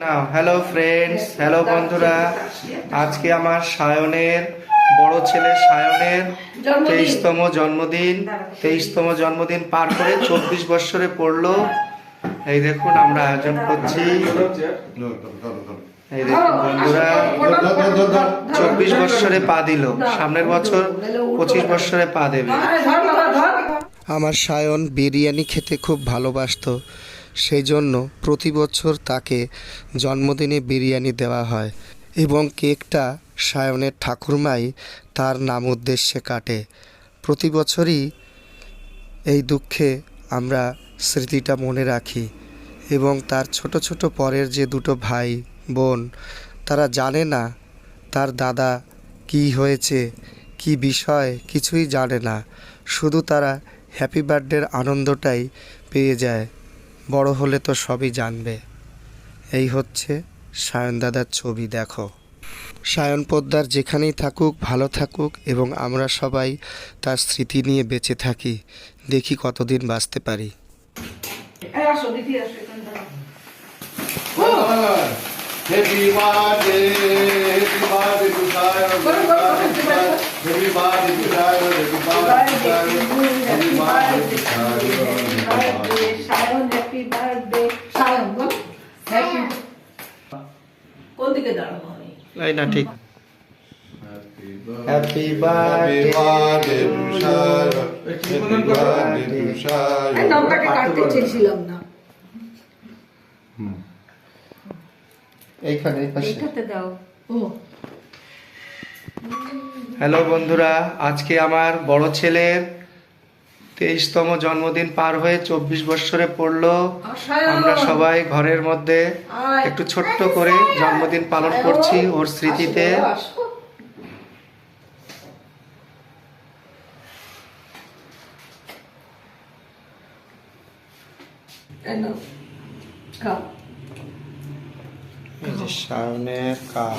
নাও hello friends, hello বন্ধুরা। আজকে আমার সায়নের বড় ছেলে সায়নের 23তম জন্মদিন পার করে 24 বৎসরে পড়লো। এই দেখুন আমরা আয়োজন করছি। এই দেখুন বন্ধুরা, 24 বৎসরে পা দিল, সামনের বছর 25 বৎসরে পা দেবে। আমার সায়ন বিরিয়ানি খেতে খুব ভালোবাসতো, সেই জন্য প্রতি বছর তাকে জন্মদিনে বিরিয়ানি দেওয়া হয় এবং কেকটা সায়নের ঠাকুরমাই তার নাম উদ্দেশ্যে কাটে। প্রতি বছরই এই দুঃখে আমরা স্মৃতিটা মনে রাখি এবং তার ছোট ছোট পরের যে দুটো ভাই বোন, তারা জানে না তার দাদা কি হয়েছে, কি বিষয়, কিছুই জানে না। শুধু তারা হ্যাপি বার্থডের আনন্দটাই পেয়ে যায়। বড় হলে তো সবই জানবে। এই হচ্ছে সায়ন দাদার ছবি। দেখো, সায়ন পোদ্দার যেখানেই থাকুক ভালো থাকুক এবং আমরা সবাই তার স্মৃতি নিয়ে বেঁচে থাকি। দেখি কতদিন বাঁচতে পারি। Happy birthday, happy birthday to Shayan, happy birthday to Shayan, happy birthday to Shayan, happy birthday to Shayan, happy birthday, Shayan, bol, happy, কোন দিকে দাঁড়াবো আমি? এই না ঠিক। happy birthday to Shayan, happy birthday to Shayan. এই নামটাকে কাটতে চেয়েছিলাম না। এইখানে এই পাশে। এটাতে দাও। ও হ্যালো বন্ধুরা, আজকে আমার বড় ছেলের 23তম জন্মদিন পার হয়ে 24 বৎসরে পড়লো। আমরা সবাই ঘরের মধ্যে একটু ছোট্ট করে জন্মদিন পালন করছি ওর স্মৃতিতে। এই যে সামনের কাপ,